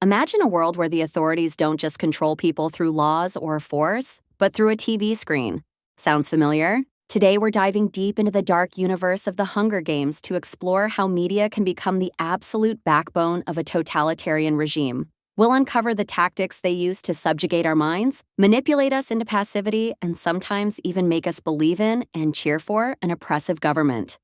Imagine a world where the authorities don't just control people through laws or force, but through a TV screen. Sounds familiar? Today, we're diving deep into the dark universe of the Hunger Games to explore how media can become the absolute backbone of a totalitarian regime. We'll uncover the tactics they use to subjugate our minds, manipulate us into passivity, and sometimes even make us believe in and cheer for an oppressive government.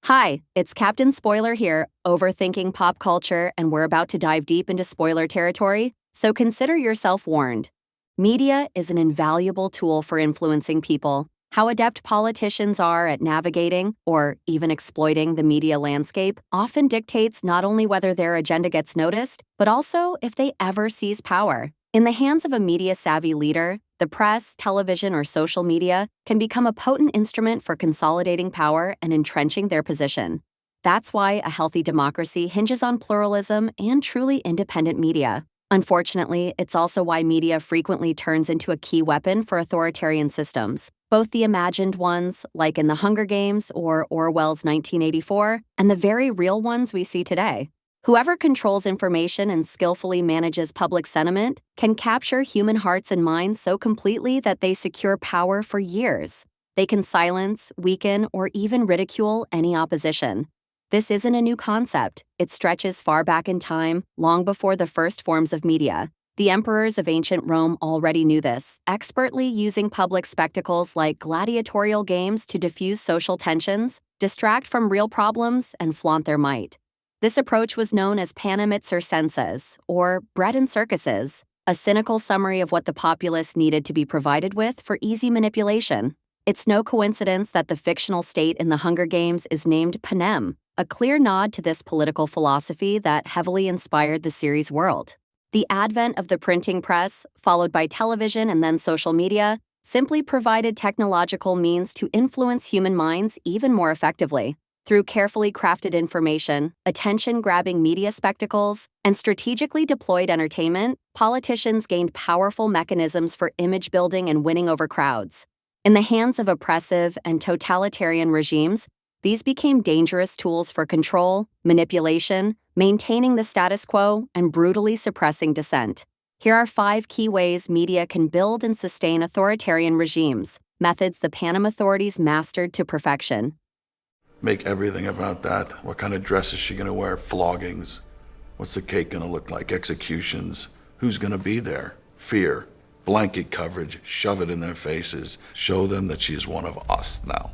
Hi, it's Captain Spoiler here, overthinking pop culture, and we're about to dive deep into spoiler territory, so consider yourself warned. Media is an invaluable tool for influencing people. How adept politicians are at navigating, or even exploiting, the media landscape often dictates not only whether their agenda gets noticed, but also if they ever seize power. In the hands of a media-savvy leader, the press, television, or social media can become a potent instrument for consolidating power and entrenching their position. That's why a healthy democracy hinges on pluralism and truly independent media. Unfortunately, it's also why media frequently turns into a key weapon for authoritarian systems, both the imagined ones, like in The Hunger Games or Orwell's 1984, and the very real ones we see today. Whoever controls information and skillfully manages public sentiment can capture human hearts and minds so completely that they secure power for years. They can silence, weaken, or even ridicule any opposition. This isn't a new concept. It stretches far back in time, long before the first forms of media. The emperors of ancient Rome already knew this, expertly using public spectacles like gladiatorial games to diffuse social tensions, distract from real problems, and flaunt their might. This approach was known as panem et circenses, or bread and circuses, a cynical summary of what the populace needed to be provided with for easy manipulation. It's no coincidence that the fictional state in the Hunger Games is named Panem, a clear nod to this political philosophy that heavily inspired the series' world. The advent of the printing press, followed by television and then social media, simply provided technological means to influence human minds even more effectively. Through carefully crafted information, attention-grabbing media spectacles, and strategically deployed entertainment, politicians gained powerful mechanisms for image building and winning over crowds. In the hands of oppressive and totalitarian regimes, these became dangerous tools for control, manipulation, maintaining the status quo, and brutally suppressing dissent. Here are 5 key ways media can build and sustain authoritarian regimes, methods the Panem authorities mastered to perfection. Make everything about that. What kind of dress is she going to wear? Floggings. What's the cake going to look like? Executions. Who's going to be there? Fear. Blanket coverage. Shove it in their faces. Show them that she is one of us now.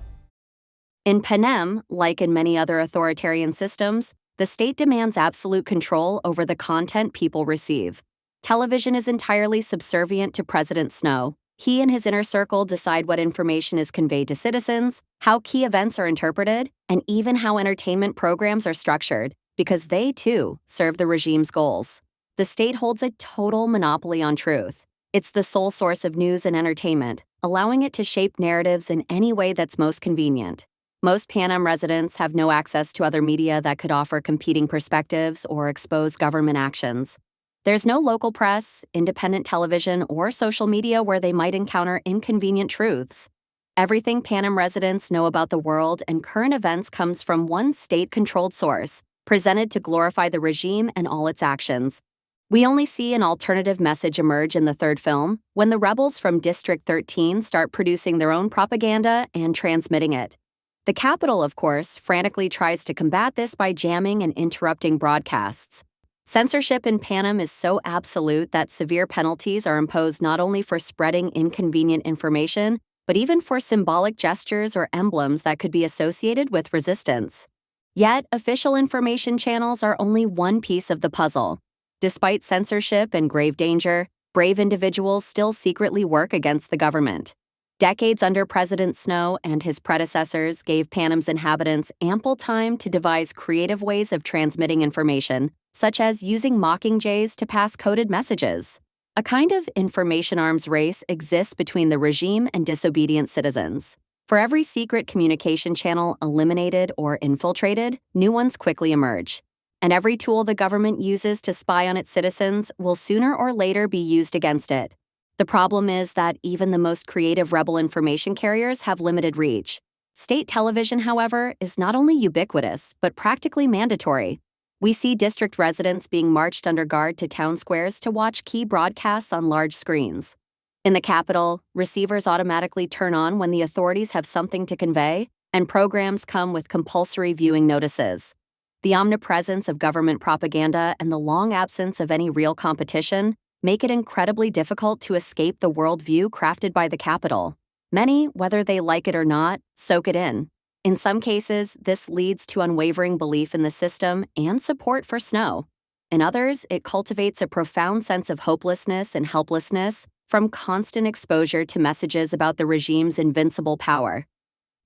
In Panem, like in many other authoritarian systems, the state demands absolute control over the content people receive. Television is entirely subservient to President Snow. He and his inner circle decide what information is conveyed to citizens, how key events are interpreted, and even how entertainment programs are structured, because they, too, serve the regime's goals. The state holds a total monopoly on truth. It's the sole source of news and entertainment, allowing it to shape narratives in any way that's most convenient. Most Panem residents have no access to other media that could offer competing perspectives or expose government actions. There's no local press, independent television, or social media where they might encounter inconvenient truths. Everything Panem residents know about the world and current events comes from one state-controlled source, presented to glorify the regime and all its actions. We only see an alternative message emerge in the third film, when the rebels from District 13 start producing their own propaganda and transmitting it. The Capitol, of course, frantically tries to combat this by jamming and interrupting broadcasts. Censorship in Panem is so absolute that severe penalties are imposed not only for spreading inconvenient information, but even for symbolic gestures or emblems that could be associated with resistance. Yet, official information channels are only one piece of the puzzle. Despite censorship and grave danger, brave individuals still secretly work against the government. Decades under President Snow and his predecessors gave Panem's inhabitants ample time to devise creative ways of transmitting information, such as using mockingjays to pass coded messages. A kind of information arms race exists between the regime and disobedient citizens. For every secret communication channel eliminated or infiltrated, new ones quickly emerge. And every tool the government uses to spy on its citizens will sooner or later be used against it. The problem is that even the most creative rebel information carriers have limited reach. State television, however, is not only ubiquitous, but practically mandatory. We see district residents being marched under guard to town squares to watch key broadcasts on large screens. In the Capitol, receivers automatically turn on when the authorities have something to convey, and programs come with compulsory viewing notices. The omnipresence of government propaganda and the long absence of any real competition make it incredibly difficult to escape the worldview crafted by the Capitol. Many, whether they like it or not, soak it in. In some cases, this leads to unwavering belief in the system and support for Snow. In others, it cultivates a profound sense of hopelessness and helplessness from constant exposure to messages about the regime's invincible power.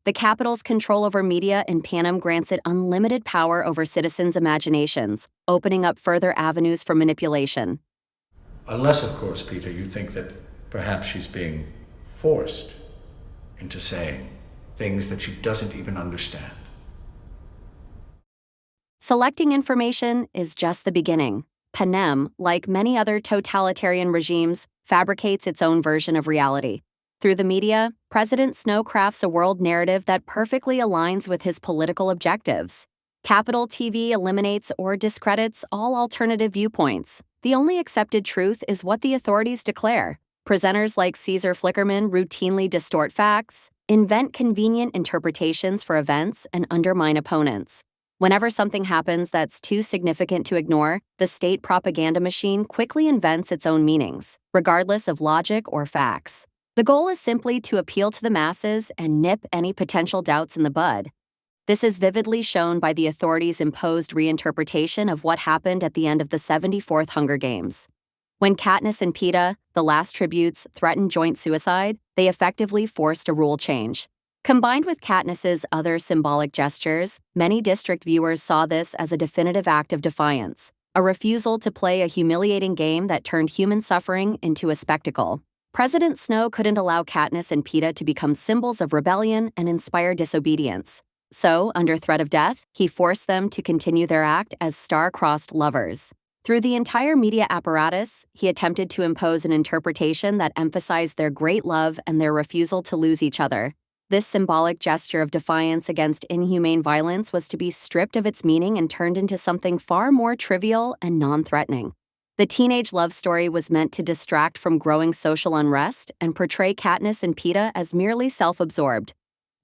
The Capitol's control over media in Panem grants it unlimited power over citizens' imaginations, opening up further avenues for manipulation. Unless, of course, Peter, you think that perhaps she's being forced into saying things that she doesn't even understand. Selecting information is just the beginning. Panem, like many other totalitarian regimes, fabricates its own version of reality. Through the media, President Snow crafts a world narrative that perfectly aligns with his political objectives. Capitol TV eliminates or discredits all alternative viewpoints. The only accepted truth is what the authorities declare. Presenters like Caesar Flickerman routinely distort facts, invent convenient interpretations for events, and undermine opponents. Whenever something happens that's too significant to ignore, the state propaganda machine quickly invents its own meanings, regardless of logic or facts. The goal is simply to appeal to the masses and nip any potential doubts in the bud. This is vividly shown by the authorities' imposed reinterpretation of what happened at the end of the 74th Hunger Games. When Katniss and Peeta, the last tributes, threatened joint suicide, they effectively forced a rule change. Combined with Katniss's other symbolic gestures, many district viewers saw this as a definitive act of defiance, a refusal to play a humiliating game that turned human suffering into a spectacle. President Snow couldn't allow Katniss and Peeta to become symbols of rebellion and inspire disobedience. So, under threat of death, he forced them to continue their act as star-crossed lovers. Through the entire media apparatus, he attempted to impose an interpretation that emphasized their great love and their refusal to lose each other. This symbolic gesture of defiance against inhumane violence was to be stripped of its meaning and turned into something far more trivial and non-threatening. The teenage love story was meant to distract from growing social unrest and portray Katniss and Peeta as merely self-absorbed.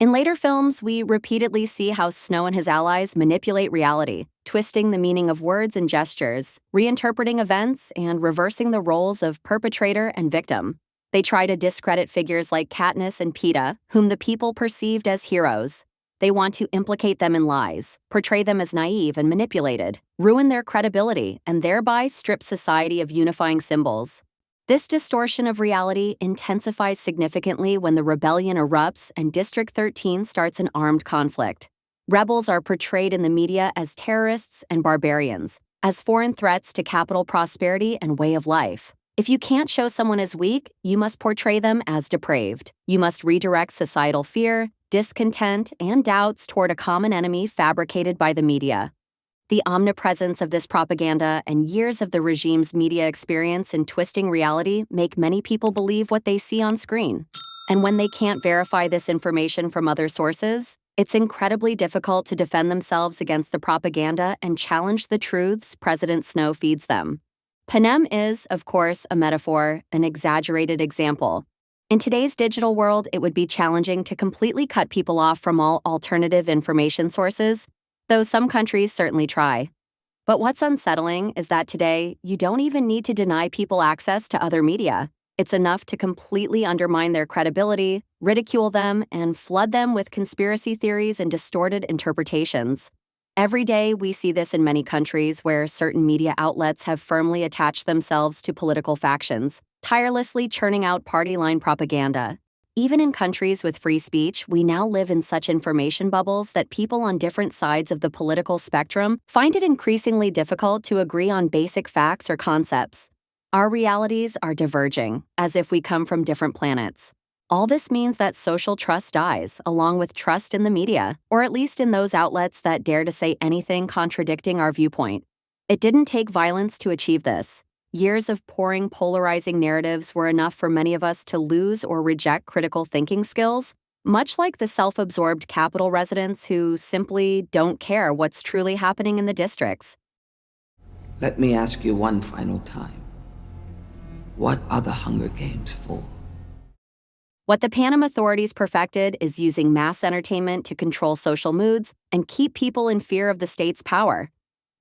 In later films, we repeatedly see how Snow and his allies manipulate reality, twisting the meaning of words and gestures, reinterpreting events, and reversing the roles of perpetrator and victim. They try to discredit figures like Katniss and Peeta, whom the people perceived as heroes. They want to implicate them in lies, portray them as naive and manipulated, ruin their credibility, and thereby strip society of unifying symbols. This distortion of reality intensifies significantly when the rebellion erupts and District 13 starts an armed conflict. Rebels are portrayed in the media as terrorists and barbarians, as foreign threats to capital prosperity and way of life. If you can't show someone as weak, you must portray them as depraved. You must redirect societal fear, discontent, and doubts toward a common enemy fabricated by the media. The omnipresence of this propaganda and years of the regime's media experience in twisting reality make many people believe what they see on screen. And when they can't verify this information from other sources, it's incredibly difficult to defend themselves against the propaganda and challenge the truths President Snow feeds them. Panem is, of course, a metaphor, an exaggerated example. In today's digital world, it would be challenging to completely cut people off from all alternative information sources, though some countries certainly try. But what's unsettling is that today, you don't even need to deny people access to other media. It's enough to completely undermine their credibility, ridicule them, and flood them with conspiracy theories and distorted interpretations. Every day, we see this in many countries where certain media outlets have firmly attached themselves to political factions, tirelessly churning out party-line propaganda. Even in countries with free speech, we now live in such information bubbles that people on different sides of the political spectrum find it increasingly difficult to agree on basic facts or concepts. Our realities are diverging, as if we come from different planets. All this means that social trust dies, along with trust in the media, or at least in those outlets that dare to say anything contradicting our viewpoint. It didn't take violence to achieve this. Years of pouring polarizing narratives were enough for many of us to lose or reject critical thinking skills, much like the self-absorbed Capitol residents who simply don't care what's truly happening in the districts. Let me ask you one final time. What are the Hunger Games for? What the Panem authorities perfected is using mass entertainment to control social moods and keep people in fear of the state's power.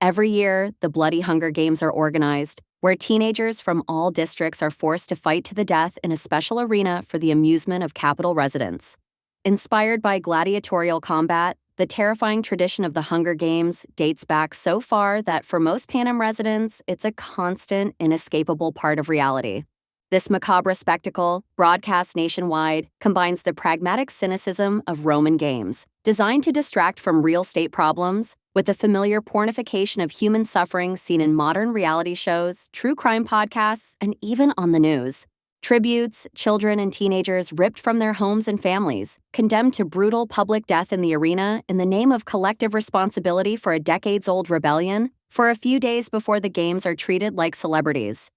Every year, the Bloody Hunger Games are organized, where teenagers from all districts are forced to fight to the death in a special arena for the amusement of Capitol residents. Inspired by gladiatorial combat, the terrifying tradition of the Hunger Games dates back so far that for most Panem residents, it's a constant, inescapable part of reality. This macabre spectacle, broadcast nationwide, combines the pragmatic cynicism of Roman games, designed to distract from real state problems, with the familiar pornification of human suffering seen in modern reality shows, true crime podcasts, and even on the news. Tributes, children and teenagers ripped from their homes and families, condemned to brutal public death in the arena in the name of collective responsibility for a decades-old rebellion, for a few days before the games are treated like celebrities.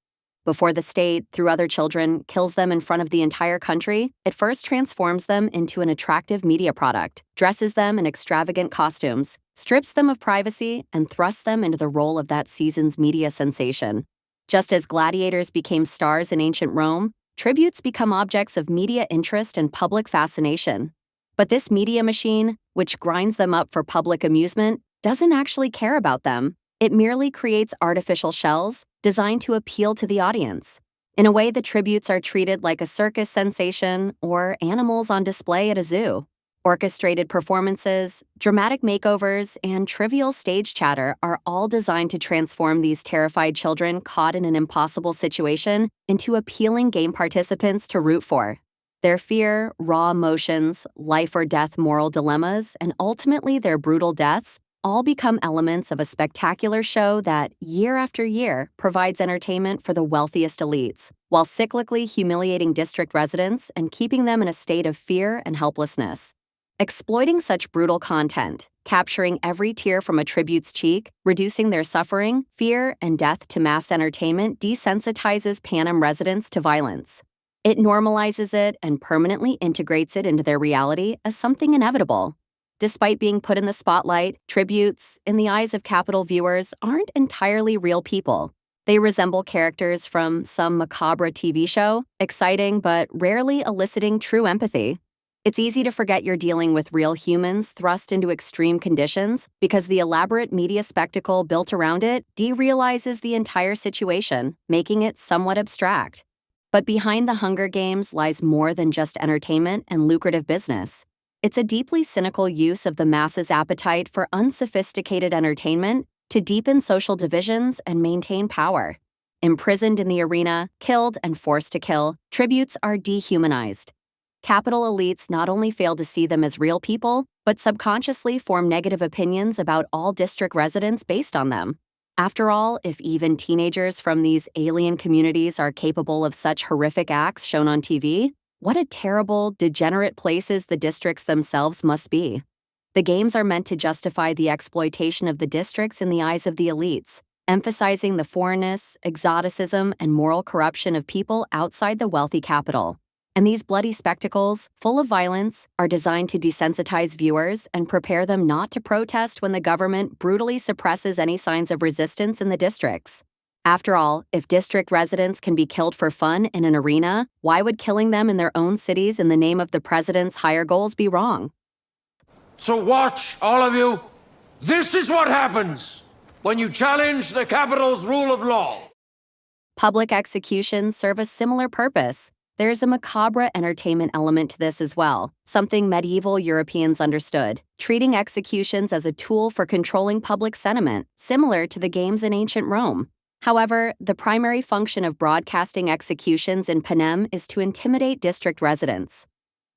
Before the state, through other children, kills them in front of the entire country, it first transforms them into an attractive media product, dresses them in extravagant costumes, strips them of privacy, and thrusts them into the role of that season's media sensation. Just as gladiators became stars in ancient Rome, tributes become objects of media interest and public fascination. But this media machine, which grinds them up for public amusement, doesn't actually care about them. It merely creates artificial shells designed to appeal to the audience. In a way, the tributes are treated like a circus sensation or animals on display at a zoo. Orchestrated performances, dramatic makeovers, and trivial stage chatter are all designed to transform these terrified children caught in an impossible situation into appealing game participants to root for. Their fear, raw emotions, life or death moral dilemmas, and ultimately their brutal deaths all become elements of a spectacular show that, year after year, provides entertainment for the wealthiest elites, while cyclically humiliating district residents and keeping them in a state of fear and helplessness. Exploiting such brutal content, capturing every tear from a tribute's cheek, reducing their suffering, fear, and death to mass entertainment desensitizes Panem residents to violence. It normalizes it and permanently integrates it into their reality as something inevitable. Despite being put in the spotlight, tributes, in the eyes of Capitol viewers, aren't entirely real people. They resemble characters from some macabre TV show, exciting but rarely eliciting true empathy. It's easy to forget you're dealing with real humans thrust into extreme conditions because the elaborate media spectacle built around it derealizes the entire situation, making it somewhat abstract. But behind the Hunger Games lies more than just entertainment and lucrative business. It's a deeply cynical use of the masses' appetite for unsophisticated entertainment to deepen social divisions and maintain power. Imprisoned in the arena, killed and forced to kill, tributes are dehumanized. Capitol elites not only fail to see them as real people, but subconsciously form negative opinions about all district residents based on them. After all, if even teenagers from these alien communities are capable of such horrific acts shown on TV, what a terrible, degenerate places the districts themselves must be. The games are meant to justify the exploitation of the districts in the eyes of the elites, emphasizing the foreignness, exoticism, and moral corruption of people outside the wealthy capital. And these bloody spectacles, full of violence, are designed to desensitize viewers and prepare them not to protest when the government brutally suppresses any signs of resistance in the districts. After all, if district residents can be killed for fun in an arena, why would killing them in their own cities in the name of the president's higher goals be wrong? So watch, all of you. This is what happens when you challenge the Capitol's rule of law. Public executions serve a similar purpose. There's a macabre entertainment element to this as well, something medieval Europeans understood, treating executions as a tool for controlling public sentiment, similar to the games in ancient Rome. However, the primary function of broadcasting executions in Panem is to intimidate district residents.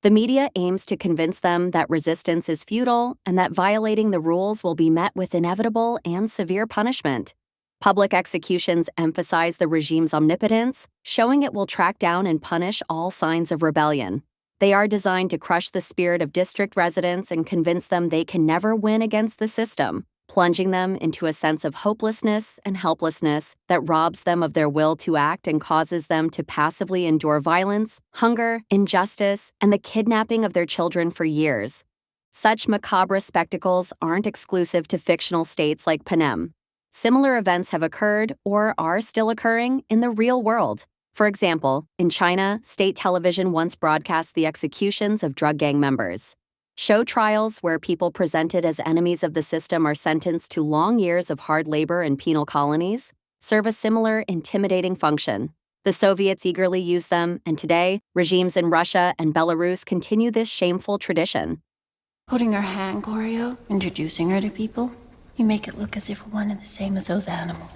The media aims to convince them that resistance is futile and that violating the rules will be met with inevitable and severe punishment. Public executions emphasize the regime's omnipotence, showing it will track down and punish all signs of rebellion. They are designed to crush the spirit of district residents and convince them they can never win against the system, plunging them into a sense of hopelessness and helplessness that robs them of their will to act and causes them to passively endure violence, hunger, injustice, and the kidnapping of their children for years. Such macabre spectacles aren't exclusive to fictional states like Panem. similar events have occurred or are still occurring in the real world. For example, in China, state television once broadcast the executions of drug gang members. Show trials where people presented as enemies of the system are sentenced to long years of hard labor in penal colonies serve a similar intimidating function. The Soviets eagerly used them, and today, regimes in Russia and Belarus continue this shameful tradition. Holding her hand, Glorio, introducing her to people, you make it look as if we're one and the same as those animals.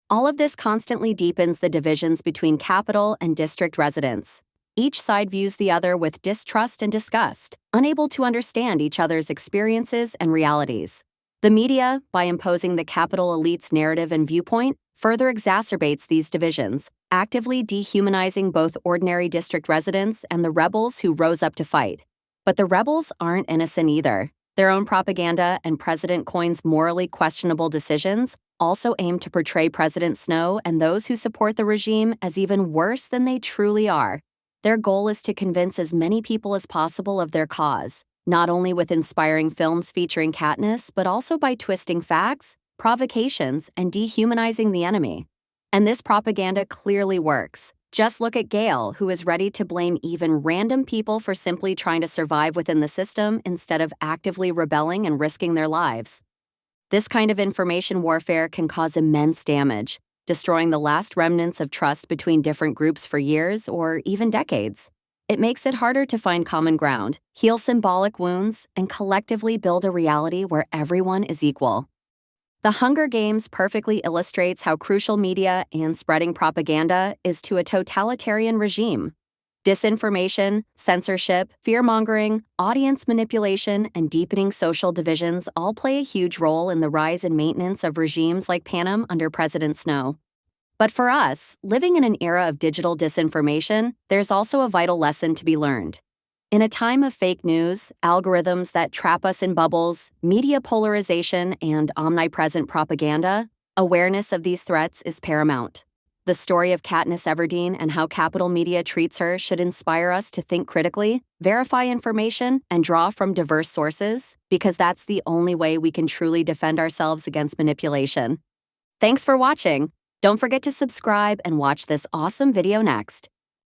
All of this constantly deepens the divisions between capital and district residents. Each side views the other with distrust and disgust, unable to understand each other's experiences and realities. The media, by imposing the capital elite's narrative and viewpoint, further exacerbates these divisions, actively dehumanizing both ordinary district residents and the rebels who rose up to fight. But the rebels aren't innocent either. Their own propaganda and President Coin's morally questionable decisions also aim to portray President Snow and those who support the regime as even worse than they truly are. Their goal is to convince as many people as possible of their cause, not only with inspiring films featuring Katniss, but also by twisting facts, provocations, and dehumanizing the enemy. And this propaganda clearly works. Just look at Gale, who is ready to blame even random people for simply trying to survive within the system instead of actively rebelling and risking their lives. This kind of information warfare can cause immense damage, destroying the last remnants of trust between different groups for years or even decades. It makes it harder to find common ground, heal symbolic wounds, and collectively build a reality where everyone is equal. The Hunger Games perfectly illustrates how crucial media and spreading propaganda is to a totalitarian regime. Disinformation, censorship, fear-mongering, audience manipulation, and deepening social divisions all play a huge role in the rise and maintenance of regimes like Panem under President Snow. But for us, living in an era of digital disinformation, there's also a vital lesson to be learned. In a time of fake news, algorithms that trap us in bubbles, media polarization, and omnipresent propaganda, awareness of these threats is paramount. The story of Katniss Everdeen and how capital media treats her should inspire us to think critically, verify information, and draw from diverse sources, because that's the only way we can truly defend ourselves against manipulation. Thanks for watching. Don't forget to subscribe and watch this awesome video next.